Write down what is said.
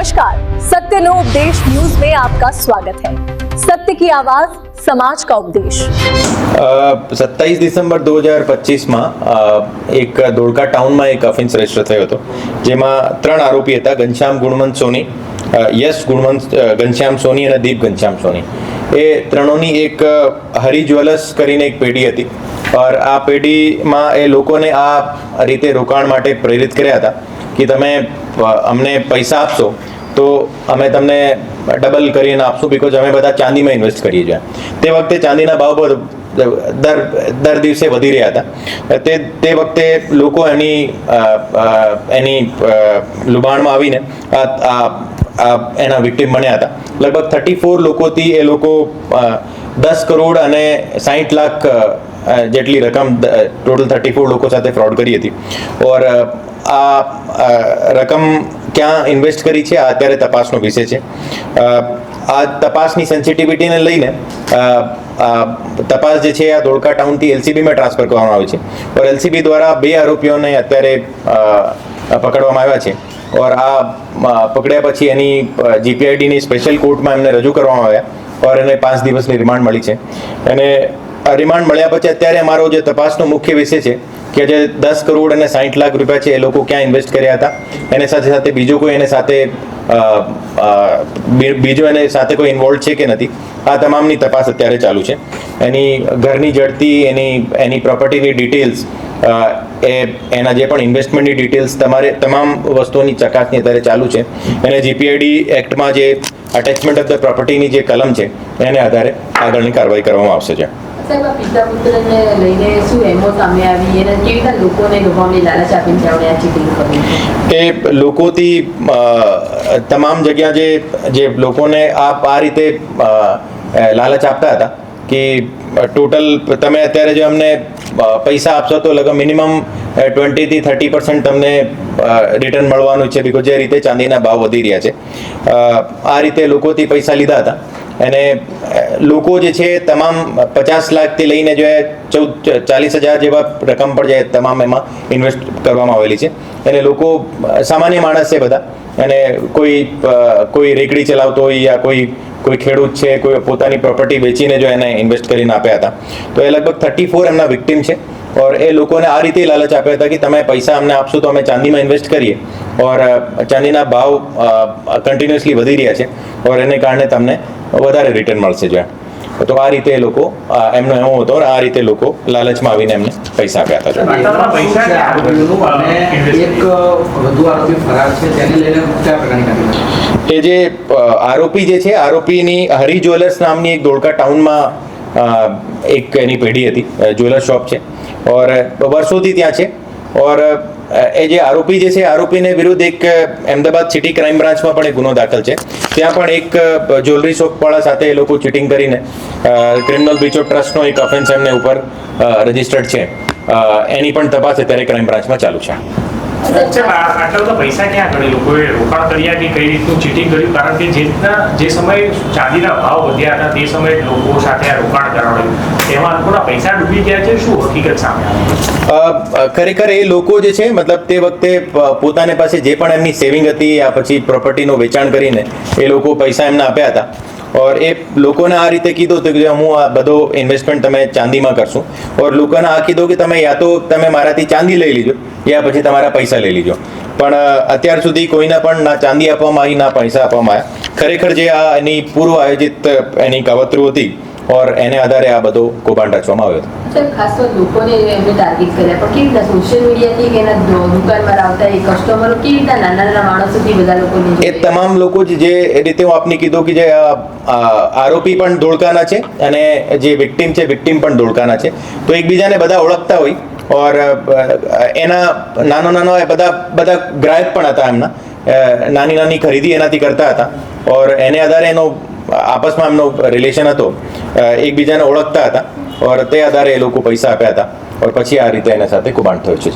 नमस्कार, सत्य नो उपदेश न्यूज में आपका स्वागत है। सत्य की आवाज, समाज का उपदेश। 27 ડિસેમ્બર 2025માં એક ધોળકા ટાઉનમાં એક ઓફેન્સ રજિસ્ટર થયો હતો, જેમાં 3 આરોપી હતા: ઘનશ્યામ ગુણવંત સોની, યશ ગુણવંત ઘનશ્યામ સોની અને દીપ ઘનશ્યામ સોની. એ ત્રણોની એક હરી જ્વેલર્સ કરીને એક પેઢી હતી. और આ પેઢીમાં એ લોકોને આ રીતે રોકાણ માટે પ્રેરિત કર્યા હતા કે તમે અમને પૈસા આપશો તો અમે તમને ડબલ કરીને આપશું, બિકોઝ અમે બધા ચાંદીમાં ઇન્વેસ્ટ કરીએ છીએ. તે વખતે ચાંદીના ભાવ દર દિવસે વધી રહ્યા હતા. તે વખતે લોકો એની લુબાણમાં આવીને એના વિક્ટિમ બન્યા હતા. લગભગ 34 લોકોથી એ લોકો 10 કરોડ અને 60 લાખ જેટલી રકમ ટોટલ 34 લોકો સાથે ફ્રોડ કરી હતી. ઓર આ રકમ ક્યાં ઇન્વેસ્ટ કરી છે આ અત્યારે તપાસનો વિષય છે. આ તપાસની સેન્સિટિવિટીને લઈને તપાસ જે છે આ ધોળકા ટાઉનથી એલસીબીમાં ટ્રાન્સફર કરવામાં આવી છે. ઓર એલસીબી દ્વારા 2 આરોપીઓને અત્યારે પકડવામાં આવ્યા છે. ઓર આ પકડ્યા પછી એની જીપીઆઈડીની સ્પેશિયલ કોર્ટમાં એમને રજૂ કરવામાં આવ્યા ઓર એને 5 દિવસની રિમાન્ડ મળી છે. અને રિમાન્ડ મળ્યા પછી અત્યારે અમારો જે તપાસનો મુખ્ય વિષય છે કે જે 10 કરોડ અને 60 લાખ રૂપિયા છે એ લોકો ક્યાં ઇન્વેસ્ટ કર્યા હતા, એની સાથે સાથે બીજો કોઈ એની સાથે કોઈ ઇન્વોલ્વ છે કે નથી, આ તમામની તપાસ અત્યારે ચાલુ છે. એની ઘરની જડતી, એની પ્રોપર્ટીની ડિટેલ્સ, એના જે પણ ઇન્વેસ્ટમેન્ટની ડિટેલ્સ, તમામ વસ્તુઓની ચકાસણી અત્યારે ચાલુ છે. એને જીપીઆઈડી એક્ટમાં જે અટેચમેન્ટ ઓફ ધ પ્રોપર્ટીની જે કલમ છે એને આધારે આગળની કાર્યવાહી કરવામાં આવશે છે. પિતા પુત્રને લઈને શું એમો સામે આવી અને કેવી રીતે લોકોને લોભામણી લાલચ આપીને તેમણે આ ચીટિંગ કરી? એ લોકોથી તમામ જગ્યા જે લોકોને આ રીતે લાલચ આપતા હતા કે ટોટલ તમે અત્યારે જો અમને પૈસા આપશો તો લગભગ મિનિમમ 20 થી 30% તમને રિટર્ન મળવાનું છે, બિકોઝ જે રીતે ચાંદીના ભાવ વધી રહ્યા છે. આ રીતે લોકોથી પૈસા લીધા હતા. અને લોકો જે છે તમામ 50 લાખથી લઈને જો 40,000 જેવા રકમ પર જાય તમામ એમાં ઇન્વેસ્ટ કરવામાં આવેલી છે. અને લોકો સામાન્ય માણસ છે બધા, અને કોઈ રેકડી ચલાવતો હોય યા કોઈ ખેડૂત છે, કોઈ પોતાની પ્રોપર્ટી વેચીને જો એને ઇન્વેસ્ટ કરીને આપ્યા હતા. તો એ લગભગ 34 એમના વિક્ટિમ છે. ઓર એ લોકોને આ રીતે લાલચ આપ્યા હતા કે તમે પૈસા અમને આપશો તો અમે ચાંદીમાં ઇન્વેસ્ટ કરીએ. ઓર ચાંદીના ભાવ કન્ટિન્યુઅસલી વધી રહ્યા છે ઓર એને કારણે તમને વધારે રિટર્ન મળશે જો. તો આ રીતે એ લોકો એમનો એવો હતો, આ રીતે લોકો લાલચમાં આવીને એમને પૈસા આપ્યા હતા. એ જે આરોપી જે છે, આરોપીની હરી જ્વેલર્સ નામની એક ધોળકા ટાઉનમાં એક એની પેઢી હતી, જ્વેલર શોપ છે ઓર વર્ષોથી ત્યાં છે. ઓર એ જે આરોપી જે છે, આરોપીને વિરુદ્ધ એક અમદાવાદ સિટી ક્રાઇમ બ્રાન્ચમાં પણ એક ગુનો દાખલ છે. ત્યાં પણ એક જ્વેલરી શોપવાળા સાથે એ લોકો ચીટિંગ કરીને ક્રિમિનલ બ્રીચ ઓફ ટ્રસ્ટનો એક ઓફેન્સ એમને ઉપર રજિસ્ટર્ડ છે. એની પણ તપાસ અત્યારે ક્રાઇમ બ્રાન્ચમાં ચાલુ છે. આટલા બધા પૈસા ક્યાં કરે લોકોએ રોકાણ કર્યા કે કઈ રીતનું ચીટિંગ કર્યું? કારણ કે જે સમયે ચાંદીના ભાવ વધ્યા હતા તે સમયે લોકો સાથે આ રોકાણ કરાવ્યું, તેમાં લોકોના પૈસા ડૂબી ગયા છે. શું હકીકત સામે આવી? ખરેખર એ લોકો જે છે, મતલબ તે વખતે પોતાની પાસે જે પણ એમની સેવિંગ હતી યા પછી પ્રોપર્ટીનું વેચાણ કરીને એ લોકો પૈસા એમને આપ્યા હતા. ઓર એ લોકોને આ રીતે કીધું હતું કે હું આ બધો ઇન્વેસ્ટમેન્ટ તમે ચાંદીમાં કરશું. ઓર લોકોને આ કીધું કે તમે યા તો તમે મારાથી ચાંદી લઈ લીજો યા પછી તમારા પૈસા લઈ લીજો. પણ અત્યાર સુધી કોઈને પણ ના ચાંદી આપવામાં આવી ના પૈસા આપવામાં આવ્યા. ખરેખર જે આ એની પૂર્વ આયોજિત એની કાવતરું હતી ઓર એને આધારે આ બધો કૌભાંડ રચવામાં આવ્યો હતો. ખાસ તો લોકોને એમને ટાર્ગેટ કર્યા, પણ કેવી રીતે સોશિયલ મીડિયાથી કે એના દુકાનમાં આવતા એ કસ્ટમરો કેવી રીતે નાના માણસોથી બધા લોકોને? એ તમામ લોકો જે રીતે હું આપને કીધું કે જે આરોપી પણ ધોળકાના છે અને જે વિક્ટિમ છે, વિક્ટિમ પણ ધોળકાના છે. તો એકબીજાને બધા ઓળખતા હોય. ઓર એના નાનો એ બધા ગ્રાહક પણ હતા એમના. નાની ખરીદી એનાથી કરતા હતા. ઓર એને આધારે એનો આપસમાં એમનો રિલેશન હતો, એકબીજાને ઓળખતા હતા. ઓર તે આધારે એ લોકો પૈસા આપ્યા હતા. ઓર પછી આ રીતે એના સાથે કૌભાંડ થયું છે.